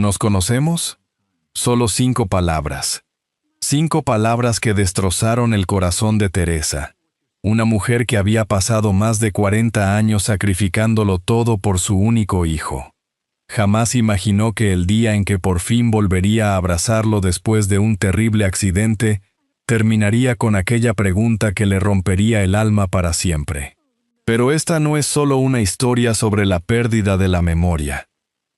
¿Nos conocemos? Solo 5 palabras. 5 palabras que destrozaron el corazón de Teresa. Una mujer que había pasado más de 40 años sacrificándolo todo por su único hijo. Jamás imaginó que el día en que por fin volvería a abrazarlo después de un terrible accidente, terminaría con aquella pregunta que le rompería el alma para siempre. Pero esta no es solo una historia sobre la pérdida de la memoria.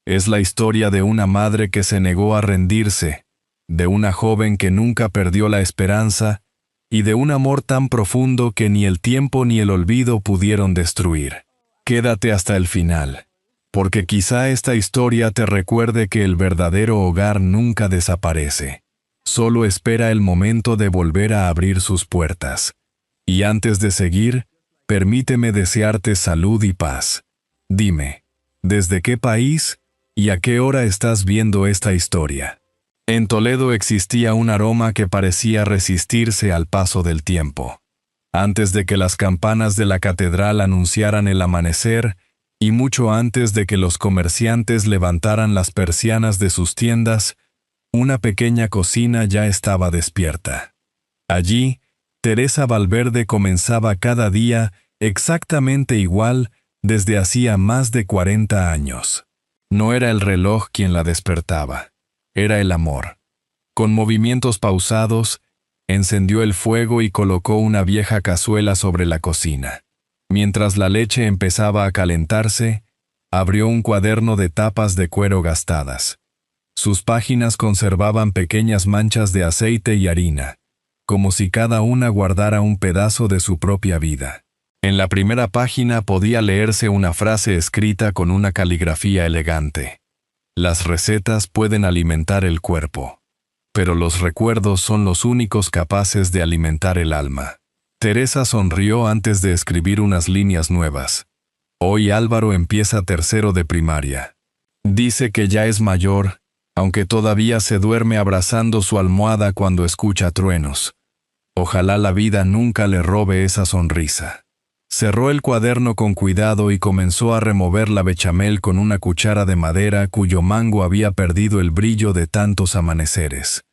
Es la historia de una madre que se negó a rendirse, de una joven que nunca perdió la esperanza y de un amor tan profundo que ni el tiempo ni el olvido pudieron destruir. Quédate hasta el final, porque quizá esta historia te recuerde que el verdadero hogar nunca desaparece. Solo espera el momento de volver a abrir sus puertas. Y antes de seguir, permíteme desearte salud y paz. Dime, ¿desde qué país y a qué hora estás viendo esta historia? En Toledo existía un aroma que parecía resistirse al paso del tiempo. Antes de que las campanas de la catedral anunciaran el amanecer, y mucho antes de que los comerciantes levantaran las persianas de sus tiendas, una pequeña cocina ya estaba despierta. Allí, Teresa Valverde comenzaba cada día exactamente igual desde hacía más de 40 años. No era el reloj quien la despertaba, era el amor. Con movimientos pausados, encendió el fuego y colocó una vieja cazuela sobre la cocina. Mientras la leche empezaba a calentarse, abrió un cuaderno de tapas de cuero gastadas. Sus páginas conservaban pequeñas manchas de aceite y harina, como si cada una guardara un pedazo de su propia vida. En la primera página podía leerse una frase escrita con una caligrafía elegante. Las recetas pueden alimentar el cuerpo, pero los recuerdos son los únicos capaces de alimentar el alma. Teresa sonrió antes de escribir unas líneas nuevas. Hoy Álvaro empieza 3º de primaria. Dice que ya es mayor, aunque todavía se duerme abrazando su almohada cuando escucha truenos. Ojalá la vida nunca le robe esa sonrisa. Cerró el cuaderno con cuidado y comenzó a remover la bechamel con una cuchara de madera cuyo mango había perdido el brillo de tantos amaneceres.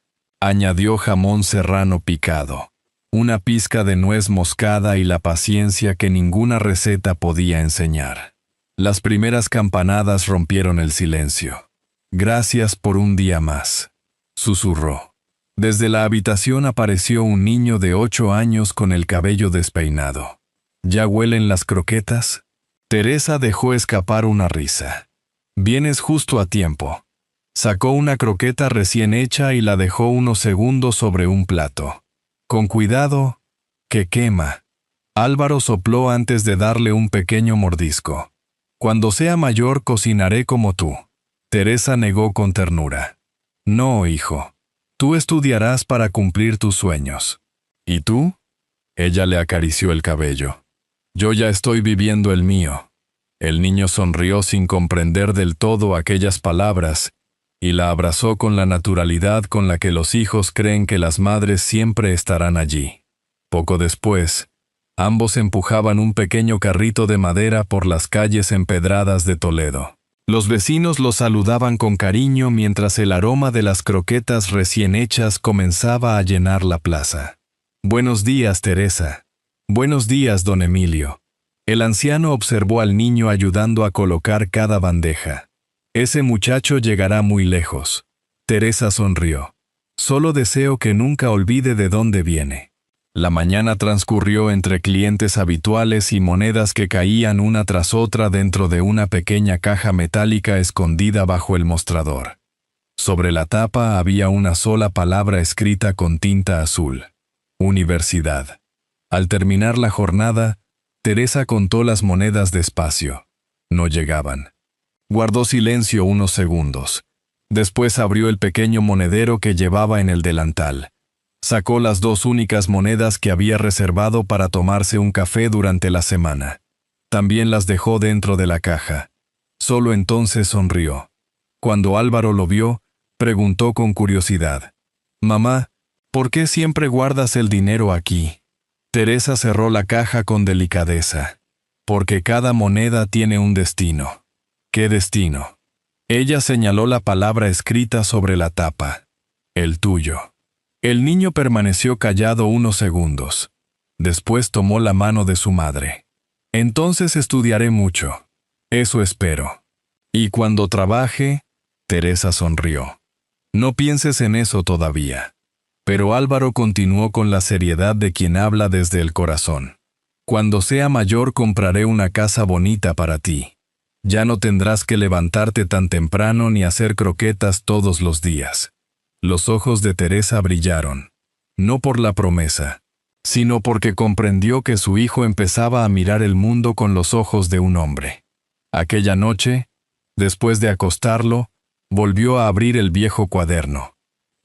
Añadió jamón serrano picado, una pizca de nuez moscada y la paciencia que ninguna receta podía enseñar. Las primeras campanadas rompieron el silencio. «Gracias por un día más», susurró. Desde la habitación apareció un niño de 8 años con el cabello despeinado. ¿Ya huelen las croquetas? Teresa dejó escapar una risa. «Vienes justo a tiempo». Sacó una croqueta recién hecha y la dejó unos segundos sobre un plato. «Con cuidado, que quema». Álvaro sopló antes de darle un pequeño mordisco. «Cuando sea mayor cocinaré como tú». Teresa negó con ternura. «No, hijo. Tú estudiarás para cumplir tus sueños». «¿Y tú?» Ella le acarició el cabello. «Yo ya estoy viviendo el mío». El niño sonrió sin comprender del todo aquellas palabras y la abrazó con la naturalidad con la que los hijos creen que las madres siempre estarán allí. Poco después, ambos empujaban un pequeño carrito de madera por las calles empedradas de Toledo. Los vecinos los saludaban con cariño mientras el aroma de las croquetas recién hechas comenzaba a llenar la plaza. «Buenos días, Teresa». «Buenos días, don Emilio». El anciano observó al niño ayudando a colocar cada bandeja. «Ese muchacho llegará muy lejos». Teresa sonrió. «Solo deseo que nunca olvide de dónde viene». La mañana transcurrió entre clientes habituales y monedas que caían una tras otra dentro de una pequeña caja metálica escondida bajo el mostrador. Sobre la tapa había una sola palabra escrita con tinta azul: Universidad. Al terminar la jornada, Teresa contó las monedas despacio. No llegaban. Guardó silencio unos segundos. Después abrió el pequeño monedero que llevaba en el delantal. Sacó las 2 únicas monedas que había reservado para tomarse un café durante la semana. También las dejó dentro de la caja. Solo entonces sonrió. Cuando Álvaro lo vio, preguntó con curiosidad: «Mamá, ¿por qué siempre guardas el dinero aquí?» Teresa cerró la caja con delicadeza. «Porque cada moneda tiene un destino». «¿Qué destino?». Ella señaló la palabra escrita sobre la tapa. El tuyo. El niño permaneció callado unos segundos. Después tomó la mano de su madre. Entonces estudiaré mucho. Eso espero. Y cuando trabaje, Teresa sonrió. No pienses en eso todavía. Pero Álvaro continuó con la seriedad de quien habla desde el corazón. Cuando sea mayor compraré una casa bonita para ti. Ya no tendrás que levantarte tan temprano ni hacer croquetas todos los días. Los ojos de Teresa brillaron. No por la promesa, sino porque comprendió que su hijo empezaba a mirar el mundo con los ojos de un hombre. Aquella noche, después de acostarlo, volvió a abrir el viejo cuaderno.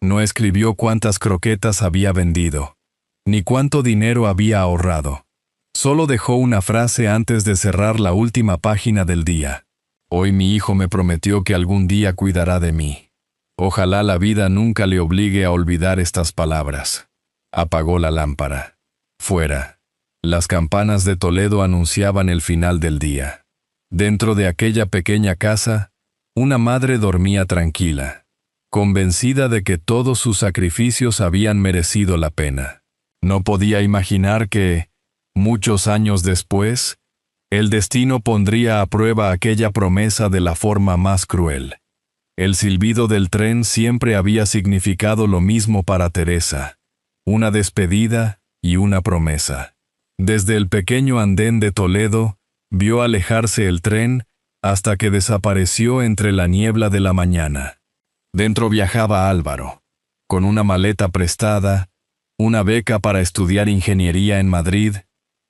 No escribió cuántas croquetas había vendido, ni cuánto dinero había ahorrado. Solo dejó una frase antes de cerrar la última página del día. Hoy mi hijo me prometió que algún día cuidará de mí. Ojalá la vida nunca le obligue a olvidar estas palabras. Apagó la lámpara. Fuera. Las campanas de Toledo anunciaban el final del día. Dentro de aquella pequeña casa, una madre dormía tranquila, convencida de que todos sus sacrificios habían merecido la pena. No podía imaginar que, muchos años después, el destino pondría a prueba aquella promesa de la forma más cruel. El silbido del tren siempre había significado lo mismo para Teresa, una despedida y una promesa. Desde el pequeño andén de Toledo, vio alejarse el tren hasta que desapareció entre la niebla de la mañana. Dentro viajaba Álvaro, con una maleta prestada, una beca para estudiar ingeniería en Madrid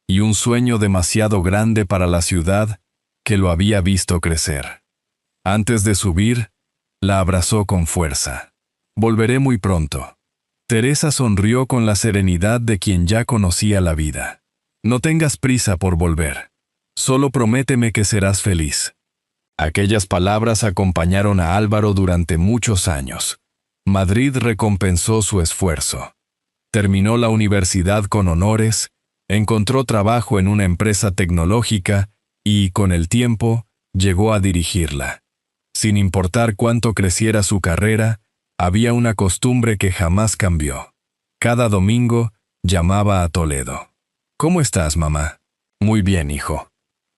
y un sueño demasiado grande para la ciudad que lo había visto crecer. Antes de subir, la abrazó con fuerza. Volveré muy pronto. Teresa sonrió con la serenidad de quien ya conocía la vida. No tengas prisa por volver. Solo prométeme que serás feliz. Aquellas palabras acompañaron a Álvaro durante muchos años. Madrid recompensó su esfuerzo. Terminó la universidad con honores, encontró trabajo en una empresa tecnológica y, con el tiempo, llegó a dirigirla. Sin importar cuánto creciera su carrera, había una costumbre que jamás cambió. Cada domingo, llamaba a Toledo. «¿Cómo estás, mamá?» «Muy bien, hijo».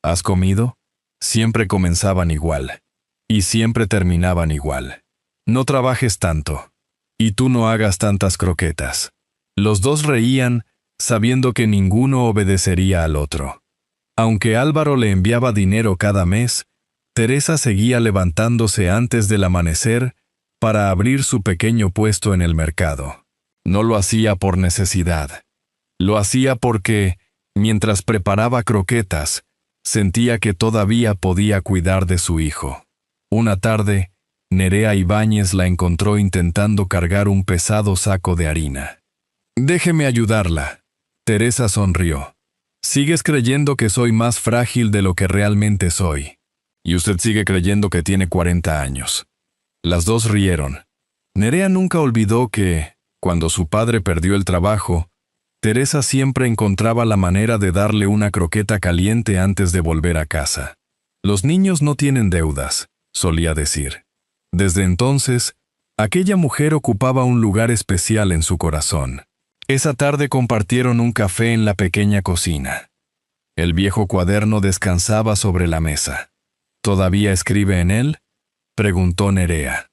«¿Has comido?» Siempre comenzaban igual. Y siempre terminaban igual. «No trabajes tanto. Y tú no hagas tantas croquetas». Los dos reían, sabiendo que ninguno obedecería al otro. Aunque Álvaro le enviaba dinero cada mes, Teresa seguía levantándose antes del amanecer para abrir su pequeño puesto en el mercado. No lo hacía por necesidad. Lo hacía porque, mientras preparaba croquetas, sentía que todavía podía cuidar de su hijo. Una tarde, Nerea Ibáñez la encontró intentando cargar un pesado saco de harina. «Déjeme ayudarla». Teresa sonrió. «Sigues creyendo que soy más frágil de lo que realmente soy. Y usted sigue creyendo que tiene 40 años». Las dos rieron. Nerea nunca olvidó que, cuando su padre perdió el trabajo, Teresa siempre encontraba la manera de darle una croqueta caliente antes de volver a casa. «Los niños no tienen deudas», solía decir. Desde entonces, aquella mujer ocupaba un lugar especial en su corazón. Esa tarde compartieron un café en la pequeña cocina. El viejo cuaderno descansaba sobre la mesa. «¿Todavía escribe en él?», preguntó Nerea.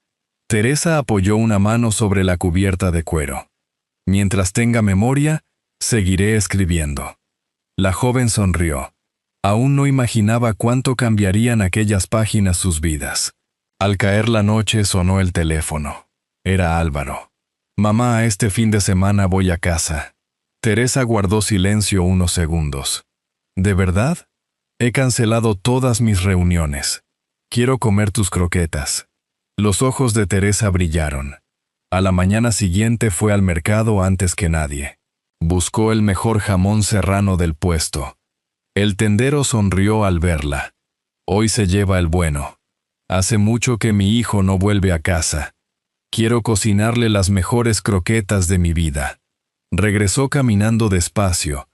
Teresa apoyó una mano sobre la cubierta de cuero. «Mientras tenga memoria, seguiré escribiendo». La joven sonrió. Aún no imaginaba cuánto cambiarían aquellas páginas sus vidas. Al caer la noche sonó el teléfono. Era Álvaro. «Mamá, este fin de semana voy a casa». Teresa guardó silencio unos segundos. «¿De verdad? He cancelado todas mis reuniones. Quiero comer tus croquetas». Los ojos de Teresa brillaron. A la mañana siguiente fue al mercado antes que nadie. Buscó el mejor jamón serrano del puesto. El tendero sonrió al verla. «Hoy se lleva el bueno. Hace mucho que mi hijo no vuelve a casa. Quiero cocinarle las mejores croquetas de mi vida». Regresó caminando despacio,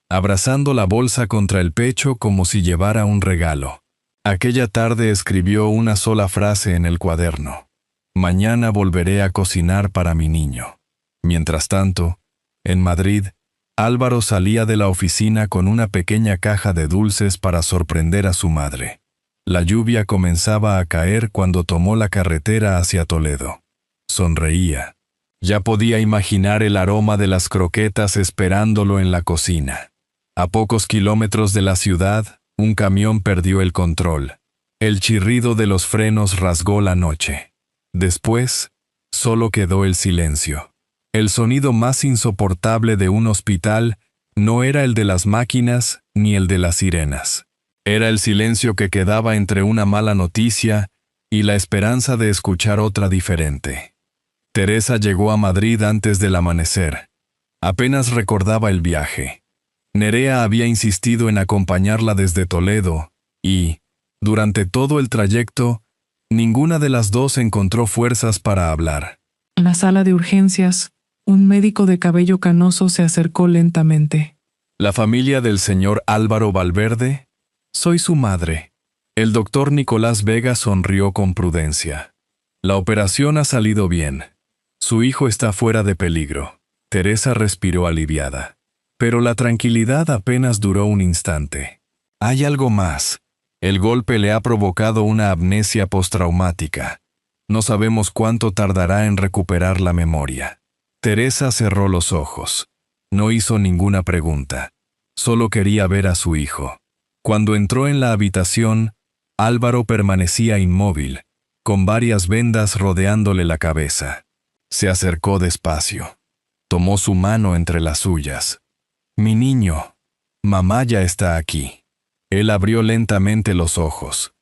abrazando la bolsa contra el pecho como si llevara un regalo. Aquella tarde escribió una sola frase en el cuaderno: mañana volveré a cocinar para mi niño. Mientras tanto, en Madrid, Álvaro salía de la oficina con una pequeña caja de dulces para sorprender a su madre. La lluvia comenzaba a caer cuando tomó la carretera hacia Toledo. Sonreía. Ya podía imaginar el aroma de las croquetas esperándolo en la cocina. A pocos kilómetros de la ciudad, un camión perdió el control. El chirrido de los frenos rasgó la noche. Después, solo quedó el silencio. El sonido más insoportable de un hospital no era el de las máquinas ni el de las sirenas. Era el silencio que quedaba entre una mala noticia y la esperanza de escuchar otra diferente. Teresa llegó a Madrid antes del amanecer. Apenas recordaba el viaje. Nerea había insistido en acompañarla desde Toledo y, durante todo el trayecto, ninguna de las dos encontró fuerzas para hablar. En la sala de urgencias, un médico de cabello canoso se acercó lentamente. ¿La familia del señor Álvaro Valverde? Soy su madre. El doctor Nicolás Vega sonrió con prudencia. La operación ha salido bien. Su hijo está fuera de peligro. Teresa respiró aliviada. Pero la tranquilidad apenas duró un instante. Hay algo más. El golpe le ha provocado una amnesia postraumática. No sabemos cuánto tardará en recuperar la memoria. Teresa cerró los ojos. No hizo ninguna pregunta. Solo quería ver a su hijo. Cuando entró en la habitación, Álvaro permanecía inmóvil, con varias vendas rodeándole la cabeza. Se acercó despacio. Tomó su mano entre las suyas. «Mi niño, mamá ya está aquí». Él abrió lentamente los ojos.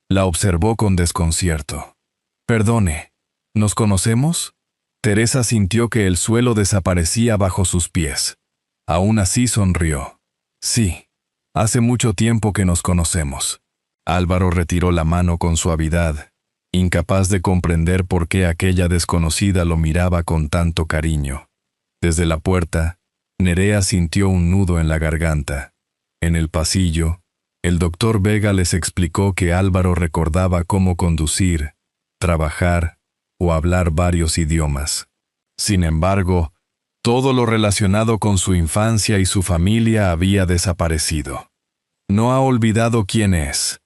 La observó con desconcierto. «Perdone, ¿nos conocemos?» Teresa sintió que el suelo desaparecía bajo sus pies. Aún así sonrió. «Sí, hace mucho tiempo que nos conocemos». Álvaro retiró la mano con suavidad, incapaz de comprender por qué aquella desconocida lo miraba con tanto cariño. Desde la puerta, Nerea sintió un nudo en la garganta. En el pasillo, el doctor Vega les explicó que Álvaro recordaba cómo conducir, trabajar o hablar varios idiomas. Sin embargo, todo lo relacionado con su infancia y su familia había desaparecido. No ha olvidado quién es.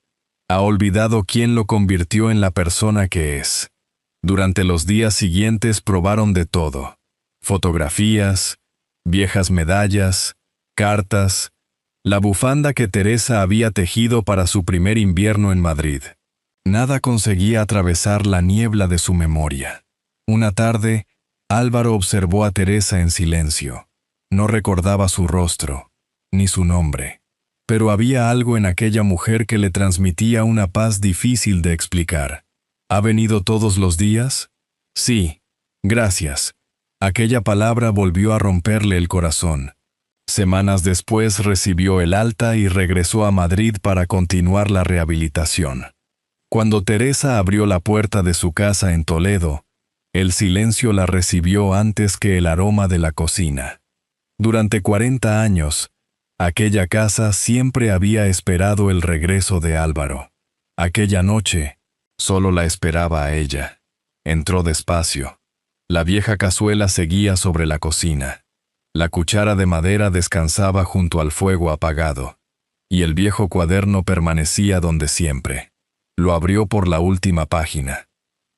Ha olvidado quién lo convirtió en la persona que es. Durante los días siguientes probaron de todo: fotografías, viejas medallas, cartas, la bufanda que Teresa había tejido para su primer invierno en Madrid. Nada conseguía atravesar la niebla de su memoria. Una tarde, Álvaro observó a Teresa en silencio. No recordaba su rostro, ni su nombre. Pero había algo en aquella mujer que le transmitía una paz difícil de explicar. ¿Ha venido todos los días? Sí, gracias. Aquella palabra volvió a romperle el corazón. Semanas después recibió el alta y regresó a Madrid para continuar la rehabilitación. Cuando Teresa abrió la puerta de su casa en Toledo, el silencio la recibió antes que el aroma de la cocina. Durante 40 años, aquella casa siempre había esperado el regreso de Álvaro. Aquella noche, solo la esperaba a ella. Entró despacio. La vieja cazuela seguía sobre la cocina. La cuchara de madera descansaba junto al fuego apagado, y el viejo cuaderno permanecía donde siempre. Lo abrió por la última página.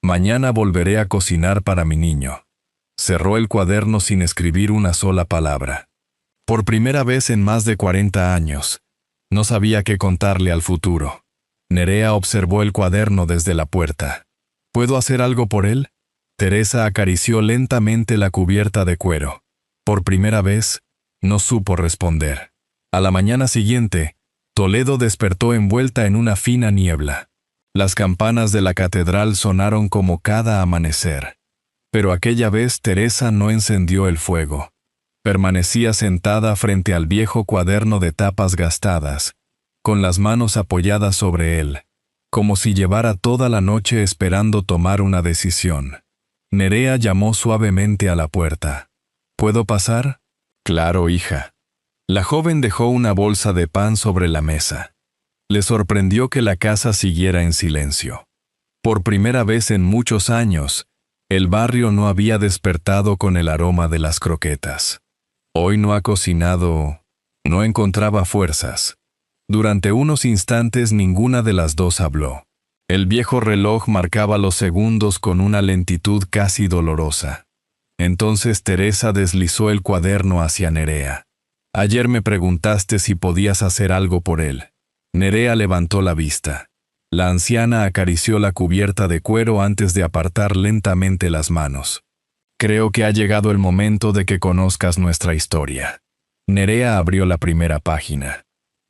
Mañana volveré a cocinar para mi niño. Cerró el cuaderno sin escribir una sola palabra. Por primera vez en más de 40 años, no sabía qué contarle al futuro. Nerea observó el cuaderno desde la puerta. ¿Puedo hacer algo por él? Teresa acarició lentamente la cubierta de cuero. Por primera vez, no supo responder. A la mañana siguiente, Toledo despertó envuelta en una fina niebla. Las campanas de la catedral sonaron como cada amanecer. Pero aquella vez Teresa no encendió el fuego. Permanecía sentada frente al viejo cuaderno de tapas gastadas, con las manos apoyadas sobre él, como si llevara toda la noche esperando tomar una decisión. Nerea llamó suavemente a la puerta. ¿Puedo pasar? Claro, hija. La joven dejó una bolsa de pan sobre la mesa. Le sorprendió que la casa siguiera en silencio. Por primera vez en muchos años, el barrio no había despertado con el aroma de las croquetas. Hoy no ha cocinado, no encontraba fuerzas. Durante unos instantes ninguna de las dos habló. El viejo reloj marcaba los segundos con una lentitud casi dolorosa. Entonces Teresa deslizó el cuaderno hacia Nerea. Ayer me preguntaste si podías hacer algo por él. Nerea levantó la vista. La anciana acarició la cubierta de cuero antes de apartar lentamente las manos. Creo que ha llegado el momento de que conozcas nuestra historia. Nerea abrió la primera página.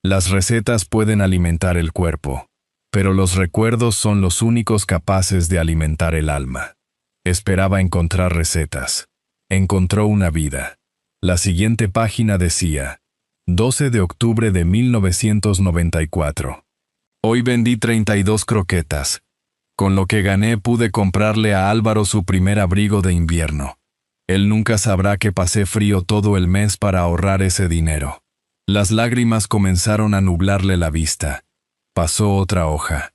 Las recetas pueden alimentar el cuerpo, pero los recuerdos son los únicos capaces de alimentar el alma. Esperaba encontrar recetas. Encontró una vida. La siguiente página decía: 12 de octubre de 1994. Hoy vendí 32 croquetas. Con lo que gané pude comprarle a Álvaro su primer abrigo de invierno. Él nunca sabrá que pasé frío todo el mes para ahorrar ese dinero. Las lágrimas comenzaron a nublarle la vista. Pasó otra hoja.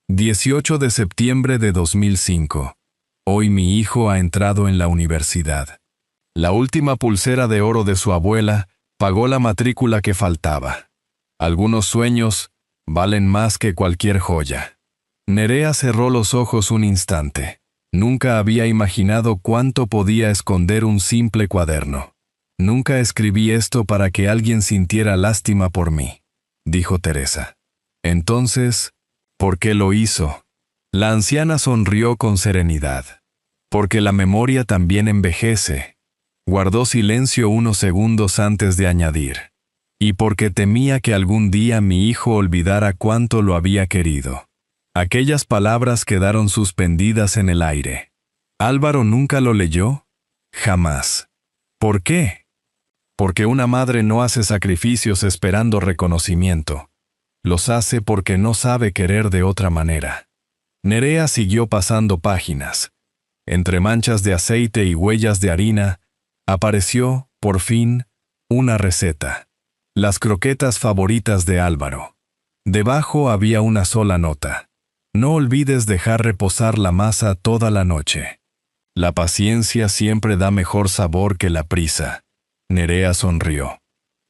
18 de septiembre de 2005. Hoy mi hijo ha entrado en la universidad. La última pulsera de oro de su abuela pagó la matrícula que faltaba. Algunos sueños valen más que cualquier joya. Nerea cerró los ojos un instante. Nunca había imaginado cuánto podía esconder un simple cuaderno. Nunca escribí esto para que alguien sintiera lástima por mí, dijo Teresa. Entonces, ¿por qué lo hizo? La anciana sonrió con serenidad. Porque la memoria también envejece. Guardó silencio unos segundos antes de añadir. Y porque temía que algún día mi hijo olvidara cuánto lo había querido. Aquellas palabras quedaron suspendidas en el aire. ¿Álvaro nunca lo leyó? Jamás. ¿Por qué? Porque una madre no hace sacrificios esperando reconocimiento. Los hace porque no sabe querer de otra manera. Nerea siguió pasando páginas. Entre manchas de aceite y huellas de harina, apareció, por fin, una receta. Las croquetas favoritas de Álvaro. Debajo había una sola nota. No olvides dejar reposar la masa toda la noche. La paciencia siempre da mejor sabor que la prisa. Nerea sonrió.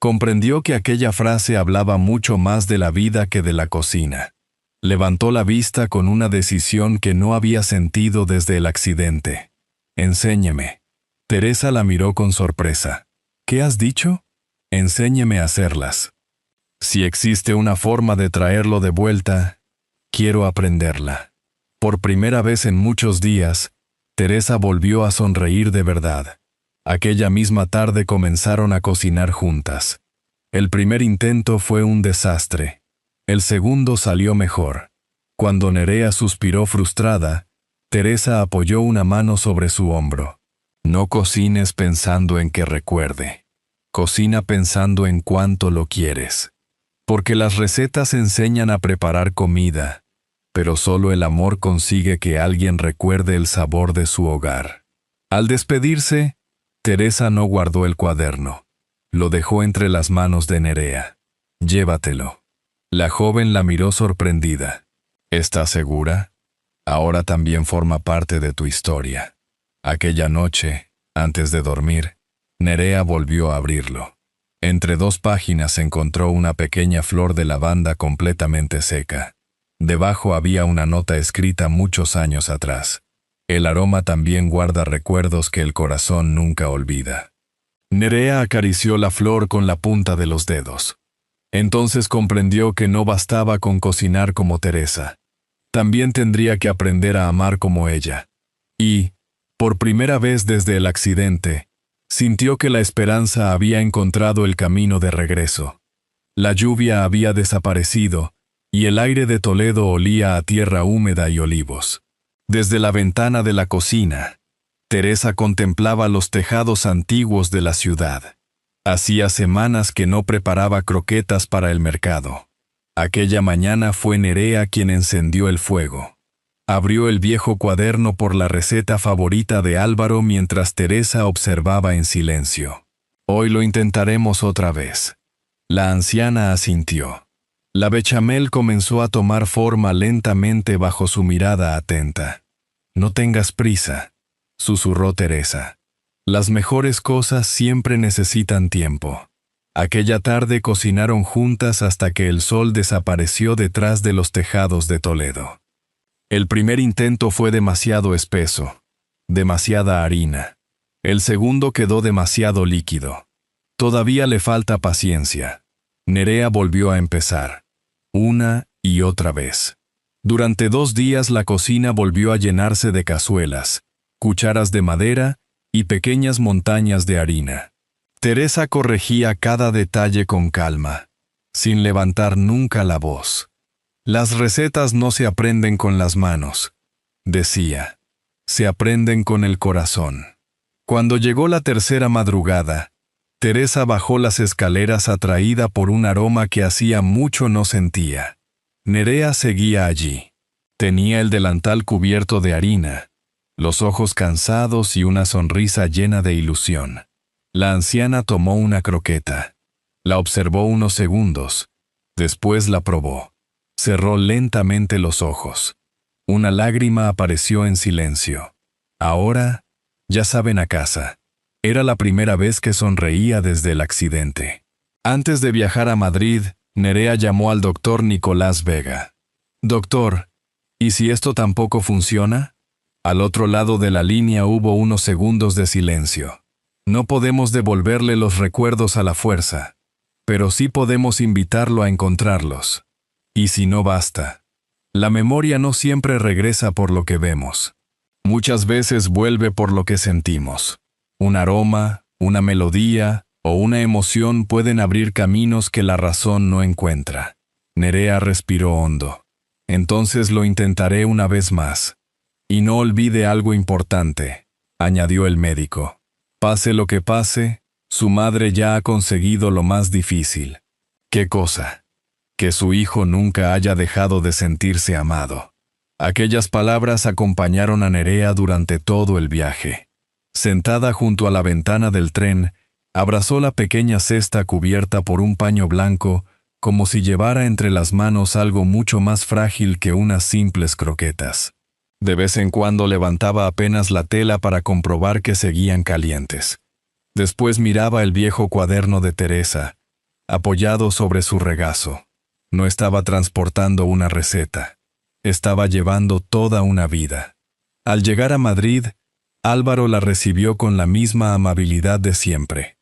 Comprendió que aquella frase hablaba mucho más de la vida que de la cocina. Levantó la vista con una decisión que no había sentido desde el accidente. Enséñeme. Teresa la miró con sorpresa. ¿Qué has dicho? Enséñeme a hacerlas. Si existe una forma de traerlo de vuelta, quiero aprenderla. Por primera vez en muchos días, Teresa volvió a sonreír de verdad. Aquella misma tarde comenzaron a cocinar juntas. El primer intento fue un desastre. El segundo salió mejor. Cuando Nerea suspiró frustrada, Teresa apoyó una mano sobre su hombro. No cocines pensando en que recuerde. Cocina pensando en cuánto lo quieres. Porque las recetas enseñan a preparar comida, pero solo el amor consigue que alguien recuerde el sabor de su hogar. Al despedirse, Teresa no guardó el cuaderno. Lo dejó entre las manos de Nerea. Llévatelo. La joven la miró sorprendida. ¿Estás segura? Ahora también forma parte de tu historia. Aquella noche, antes de dormir, Nerea volvió a abrirlo. Entre dos páginas encontró una pequeña flor de lavanda completamente seca. Debajo había una nota escrita muchos años atrás. El aroma también guarda recuerdos que el corazón nunca olvida. Nerea acarició la flor con la punta de los dedos. Entonces comprendió que no bastaba con cocinar como Teresa. También tendría que aprender a amar como ella. Y, por primera vez desde el accidente, sintió que la esperanza había encontrado el camino de regreso. La lluvia había desaparecido, y el aire de Toledo olía a tierra húmeda y olivos. Desde la ventana de la cocina, Teresa contemplaba los tejados antiguos de la ciudad. Hacía semanas que no preparaba croquetas para el mercado. Aquella mañana fue Nerea quien encendió el fuego. Abrió el viejo cuaderno por la receta favorita de Álvaro mientras Teresa observaba en silencio. Hoy lo intentaremos otra vez. La anciana asintió. La bechamel comenzó a tomar forma lentamente bajo su mirada atenta. «No tengas prisa», susurró Teresa. «Las mejores cosas siempre necesitan tiempo». Aquella tarde cocinaron juntas hasta que el sol desapareció detrás de los tejados de Toledo. El primer intento fue demasiado espeso, demasiada harina. El segundo quedó demasiado líquido. Todavía le falta paciencia. Nerea volvió a empezar, una y otra vez. Durante 2 días la cocina volvió a llenarse de cazuelas, cucharas de madera y pequeñas montañas de harina. Teresa corregía cada detalle con calma, sin levantar nunca la voz. «Las recetas no se aprenden con las manos», decía, «se aprenden con el corazón». Cuando llegó la tercera madrugada, Teresa bajó las escaleras atraída por un aroma que hacía mucho no sentía. Nerea seguía allí. Tenía el delantal cubierto de harina, los ojos cansados y una sonrisa llena de ilusión. La anciana tomó una croqueta. La observó unos segundos. Después la probó. Cerró lentamente los ojos. Una lágrima apareció en silencio. Ahora, ya saben a casa. Era la primera vez que sonreía desde el accidente. Antes de viajar a Madrid, Nerea llamó al doctor Nicolás Vega. «Doctor, ¿y si esto tampoco funciona?» Al otro lado de la línea hubo unos segundos de silencio. «No podemos devolverle los recuerdos a la fuerza, pero sí podemos invitarlo a encontrarlos. Y si no basta, la memoria no siempre regresa por lo que vemos. Muchas veces vuelve por lo que sentimos. Un aroma, una melodía o una emoción pueden abrir caminos que la razón no encuentra». Nerea respiró hondo. «Entonces lo intentaré una vez más. Y no olvide algo importante», añadió el médico. «Pase lo que pase, su madre ya ha conseguido lo más difícil». «¿Qué cosa?» «Que su hijo nunca haya dejado de sentirse amado». Aquellas palabras acompañaron a Nerea durante todo el viaje. Sentada junto a la ventana del tren, abrazó la pequeña cesta cubierta por un paño blanco, como si llevara entre las manos algo mucho más frágil que unas simples croquetas. De vez en cuando levantaba apenas la tela para comprobar que seguían calientes. Después miraba el viejo cuaderno de Teresa, apoyado sobre su regazo. No estaba transportando una receta. Estaba llevando toda una vida. Al llegar a Madrid, Álvaro la recibió con la misma amabilidad de siempre.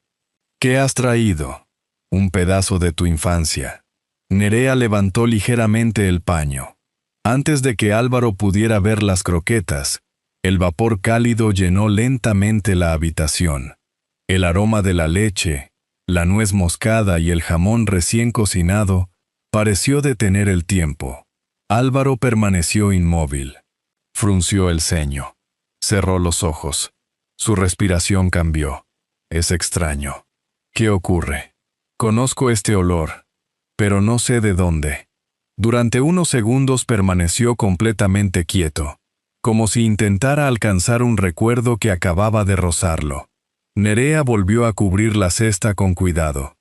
«¿Qué has traído?» «Un pedazo de tu infancia». Nerea levantó ligeramente el paño. Antes de que Álvaro pudiera ver las croquetas, el vapor cálido llenó lentamente la habitación. El aroma de la leche, la nuez moscada y el jamón recién cocinado pareció detener el tiempo. Álvaro permaneció inmóvil. Frunció el ceño. Cerró los ojos. Su respiración cambió. «Es extraño. ¿Qué ocurre? Conozco este olor, pero no sé de dónde». Durante unos segundos permaneció completamente quieto, como si intentara alcanzar un recuerdo que acababa de rozarlo. Nerea volvió a cubrir la cesta con cuidado.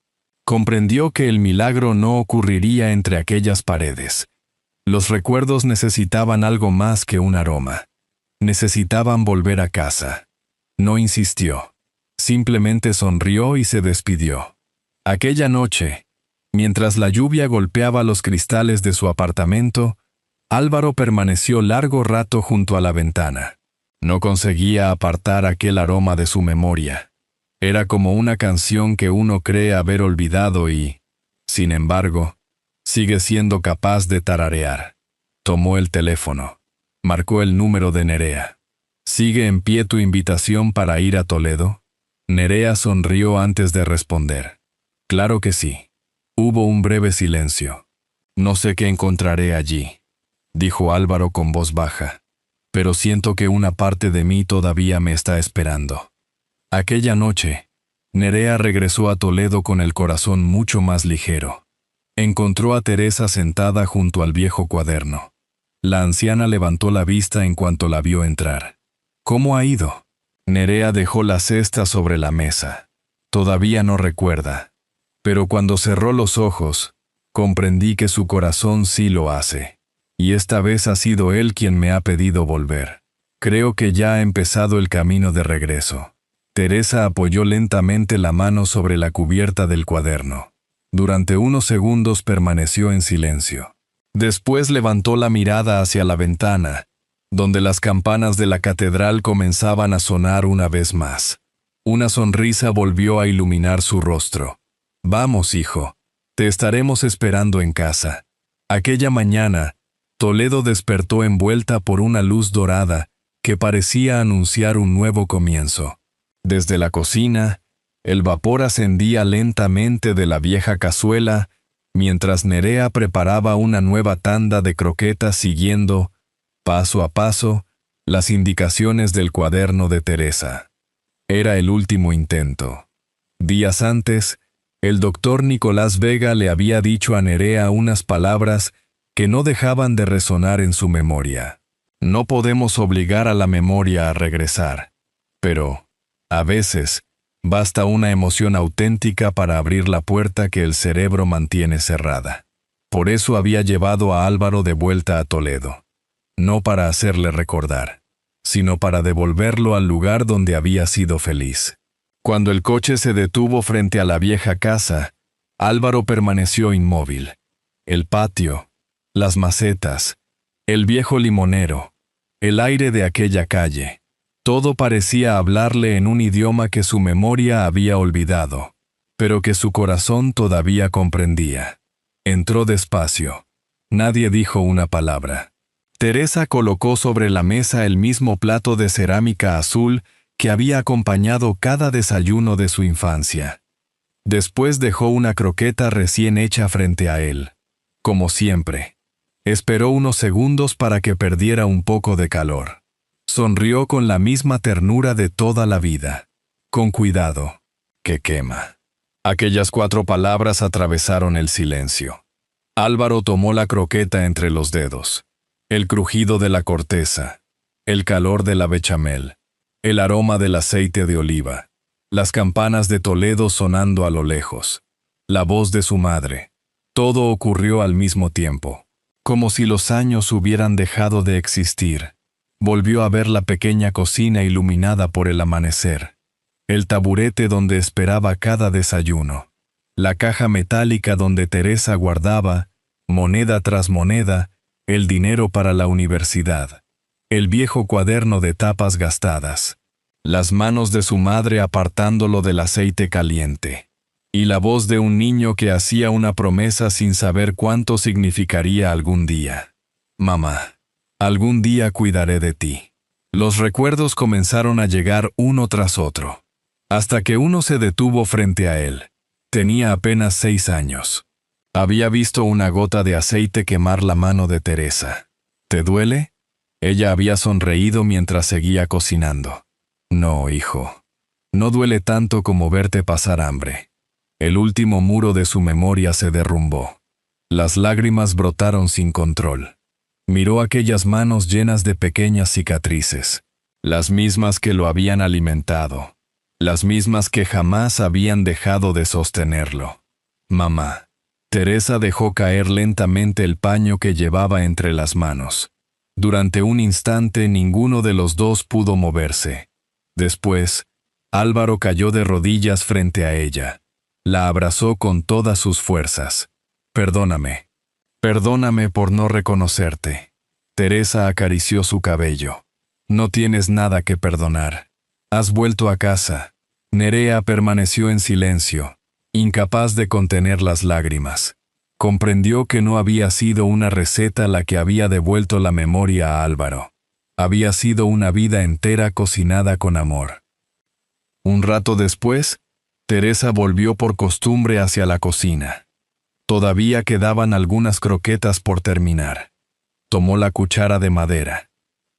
Comprendió que el milagro no ocurriría entre aquellas paredes. Los recuerdos necesitaban algo más que un aroma. Necesitaban volver a casa. No insistió. Simplemente sonrió y se despidió. Aquella noche, mientras la lluvia golpeaba los cristales de su apartamento, Álvaro permaneció largo rato junto a la ventana. No conseguía apartar aquel aroma de su memoria. Era como una canción que uno cree haber olvidado y, sin embargo, sigue siendo capaz de tararear. Tomó el teléfono. Marcó el número de Nerea. «¿Sigue en pie tu invitación para ir a Toledo?» Nerea sonrió antes de responder. «Claro que sí». Hubo un breve silencio. «No sé qué encontraré allí», dijo Álvaro con voz baja, «pero siento que una parte de mí todavía me está esperando». Aquella noche, Nerea regresó a Toledo con el corazón mucho más ligero. Encontró a Teresa sentada junto al viejo cuaderno. La anciana levantó la vista en cuanto la vio entrar. «¿Cómo ha ido?» Nerea dejó la cesta sobre la mesa. Todavía no recuerda. Pero cuando cerró los ojos, Comprendí que su corazón sí lo hace. Y esta vez ha sido él quien me ha pedido volver. Creo que ya ha empezado el camino de regreso. Teresa apoyó lentamente la mano sobre la cubierta del cuaderno. Durante unos segundos permaneció en silencio. Después levantó la mirada hacia la ventana, donde las campanas de la catedral comenzaban a sonar una vez más. Una sonrisa volvió a iluminar su rostro. «Vamos, hijo. Te estaremos esperando en casa». Aquella mañana, Toledo despertó envuelta por una luz dorada que parecía anunciar un nuevo comienzo. Desde la cocina, el vapor ascendía lentamente de la vieja cazuela, mientras Nerea preparaba una nueva tanda de croquetas siguiendo, paso a paso, las indicaciones del cuaderno de Teresa. Era el último intento. Días antes, el doctor Nicolás Vega le había dicho a Nerea unas palabras que no dejaban de resonar en su memoria. No podemos obligar a la memoria a regresar, pero, a veces, basta una emoción auténtica para abrir la puerta que el cerebro mantiene cerrada. Por eso había llevado a Álvaro de vuelta a Toledo. No para hacerle recordar, sino para devolverlo al lugar donde había sido feliz. Cuando el coche se detuvo frente a la vieja casa, Álvaro permaneció inmóvil. El patio, las macetas, el viejo limonero, el aire de aquella calle, todo parecía hablarle en un idioma que su memoria había olvidado, pero que su corazón todavía comprendía. Entró despacio. Nadie dijo una palabra. Teresa colocó sobre la mesa el mismo plato de cerámica azul que había acompañado cada desayuno de su infancia. Después dejó una croqueta recién hecha frente a él. Como siempre. Esperó unos segundos para que perdiera un poco de calor. Sonrió con la misma ternura de toda la vida. Con cuidado, que quema. Aquellas 4 palabras atravesaron el silencio. Álvaro tomó la croqueta entre los dedos. El crujido de la corteza, el calor de la bechamel, el aroma del aceite de oliva, las campanas de Toledo sonando a lo lejos, la voz de su madre. Todo ocurrió al mismo tiempo. Como si los años hubieran dejado de existir. Volvió a ver la pequeña cocina iluminada por el amanecer, el taburete donde esperaba cada desayuno, la caja metálica donde Teresa guardaba, moneda tras moneda, el dinero para la universidad, el viejo cuaderno de tapas gastadas, las manos de su madre apartándolo del aceite caliente. Y la voz de un niño que hacía una promesa sin saber cuánto significaría algún día. Mamá, algún día cuidaré de ti. Los recuerdos comenzaron a llegar uno tras otro, hasta que uno se detuvo frente a él. Tenía apenas 6 años. Había visto una gota de aceite quemar la mano de Teresa. ¿Te duele? Ella había sonreído mientras seguía cocinando. No, hijo. No duele tanto como verte pasar hambre. El último muro de su memoria se derrumbó. Las lágrimas brotaron sin control. Miró aquellas manos llenas de pequeñas cicatrices, las mismas que lo habían alimentado, las mismas que jamás habían dejado de sostenerlo. Mamá. Teresa dejó caer lentamente el paño que llevaba entre las manos. Durante un instante ninguno de los dos pudo moverse. Después, Álvaro cayó de rodillas frente a ella. La abrazó con todas sus fuerzas. Perdóname. Perdóname por no reconocerte. Teresa acarició su cabello. No tienes nada que perdonar. Has vuelto a casa. Nerea permaneció en silencio, incapaz de contener las lágrimas. Comprendió que no había sido una receta la que había devuelto la memoria a Álvaro. Había sido una vida entera cocinada con amor. Un rato después, Teresa volvió por costumbre hacia la cocina. Todavía quedaban algunas croquetas por terminar. Tomó la cuchara de madera.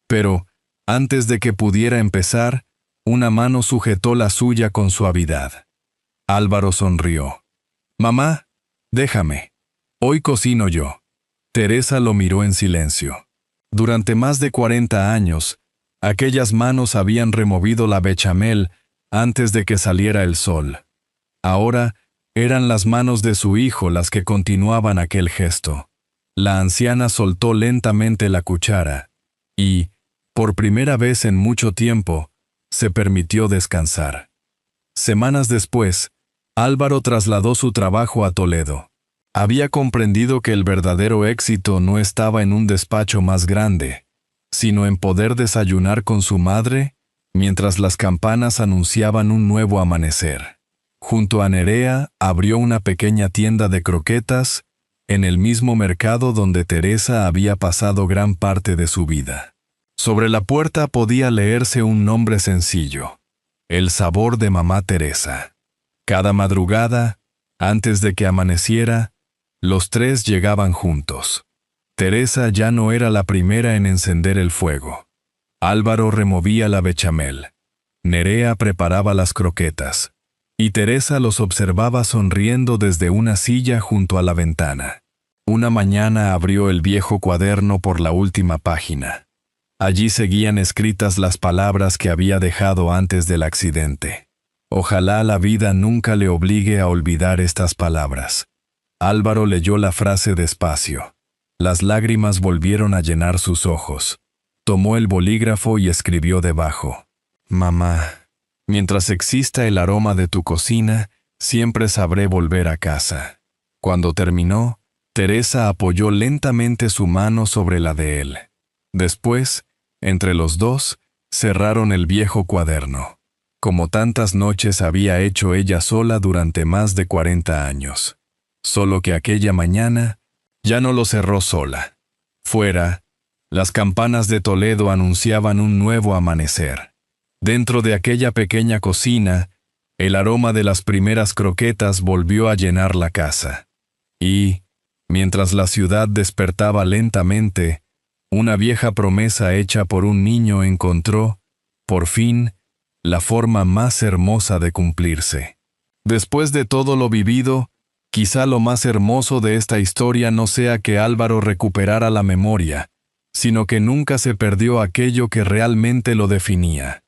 Pero, antes de que pudiera empezar, una mano sujetó la suya con suavidad. Álvaro sonrió. «Mamá, déjame. Hoy cocino yo». Teresa lo miró en silencio. Durante más de 40 años, aquellas manos habían removido la bechamel antes de que saliera el sol. Ahora, Eran las manos de su hijo las que continuaban aquel gesto. La anciana soltó lentamente la cuchara y, por primera vez en mucho tiempo, se permitió descansar. Semanas después, Álvaro trasladó su trabajo a Toledo. Había comprendido que el verdadero éxito no estaba en un despacho más grande, sino en poder desayunar con su madre mientras las campanas anunciaban un nuevo amanecer. Junto a Nerea abrió una pequeña tienda de croquetas en el mismo mercado donde Teresa había pasado gran parte de su vida. Sobre la puerta podía leerse un nombre sencillo: El sabor de mamá Teresa. Cada madrugada, antes de que amaneciera, los tres llegaban juntos. Teresa ya no era la primera en encender el fuego. Álvaro removía la bechamel. Nerea preparaba las croquetas. Y Teresa los observaba sonriendo desde una silla junto a la ventana. Una mañana abrió el viejo cuaderno por la última página. Allí seguían escritas las palabras que había dejado antes del accidente. Ojalá la vida nunca le obligue a olvidar estas palabras. Álvaro leyó la frase despacio. Las lágrimas volvieron a llenar sus ojos. Tomó el bolígrafo y escribió debajo: Mamá, mientras exista el aroma de tu cocina, siempre sabré volver a casa. Cuando terminó, Teresa apoyó lentamente su mano sobre la de él. Después, entre los dos, cerraron el viejo cuaderno. Como tantas noches había hecho ella sola durante más de 40 años. Solo que aquella mañana ya no lo cerró sola. Fuera, las campanas de Toledo anunciaban un nuevo amanecer. Dentro de aquella pequeña cocina, el aroma de las primeras croquetas volvió a llenar la casa. Y, mientras la ciudad despertaba lentamente, una vieja promesa hecha por un niño encontró, por fin, la forma más hermosa de cumplirse. Después de todo lo vivido, quizá lo más hermoso de esta historia no sea que Álvaro recuperara la memoria, sino que nunca se perdió aquello que realmente lo definía.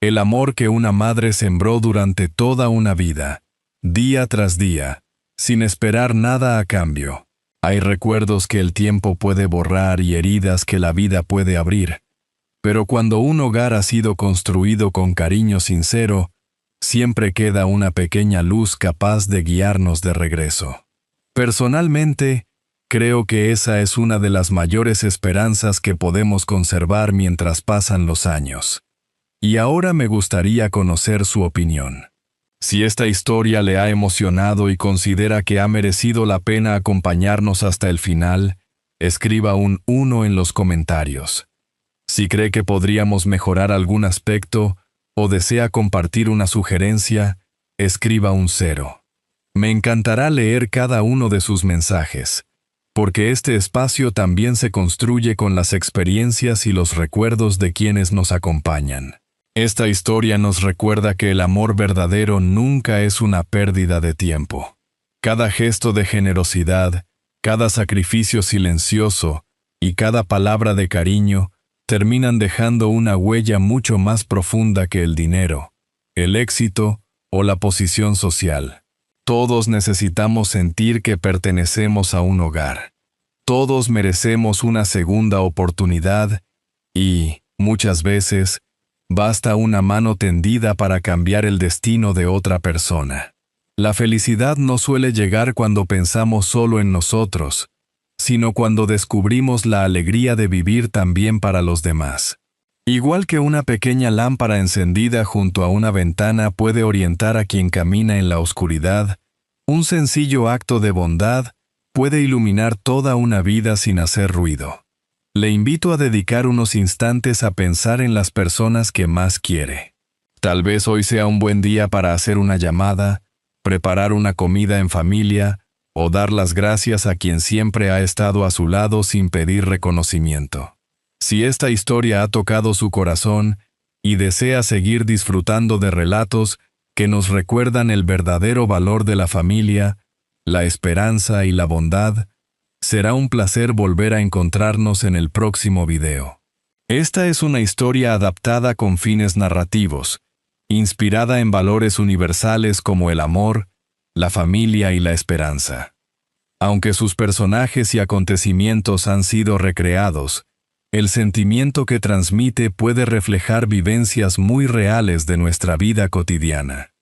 El amor que una madre sembró durante toda una vida, día tras día, sin esperar nada a cambio. Hay recuerdos que el tiempo puede borrar y heridas que la vida puede abrir, pero cuando un hogar ha sido construido con cariño sincero, siempre queda una pequeña luz capaz de guiarnos de regreso. Personalmente, creo que esa es una de las mayores esperanzas que podemos conservar mientras pasan los años. Y ahora me gustaría conocer su opinión. Si esta historia le ha emocionado y considera que ha merecido la pena acompañarnos hasta el final, escriba un 1 en los comentarios. Si cree que podríamos mejorar algún aspecto o desea compartir una sugerencia, escriba un 0. Me encantará leer cada uno de sus mensajes, porque este espacio también se construye con las experiencias y los recuerdos de quienes nos acompañan. Esta historia nos recuerda que el amor verdadero nunca es una pérdida de tiempo. Cada gesto de generosidad, cada sacrificio silencioso y cada palabra de cariño terminan dejando una huella mucho más profunda que el dinero, el éxito o la posición social. Todos necesitamos sentir que pertenecemos a un hogar. Todos merecemos una segunda oportunidad y, muchas veces, basta una mano tendida para cambiar el destino de otra persona. La felicidad no suele llegar cuando pensamos solo en nosotros, sino cuando descubrimos la alegría de vivir también para los demás. Igual que una pequeña lámpara encendida junto a una ventana puede orientar a quien camina en la oscuridad, un sencillo acto de bondad puede iluminar toda una vida sin hacer ruido. Le invito a dedicar unos instantes a pensar en las personas que más quiere. Tal vez hoy sea un buen día para hacer una llamada, preparar una comida en familia o dar las gracias a quien siempre ha estado a su lado sin pedir reconocimiento. Si esta historia ha tocado su corazón y desea seguir disfrutando de relatos que nos recuerdan el verdadero valor de la familia, la esperanza y la bondad, será un placer volver a encontrarnos en el próximo video. Esta es una historia adaptada con fines narrativos, inspirada en valores universales como el amor, la familia y la esperanza. Aunque sus personajes y acontecimientos han sido recreados, el sentimiento que transmite puede reflejar vivencias muy reales de nuestra vida cotidiana.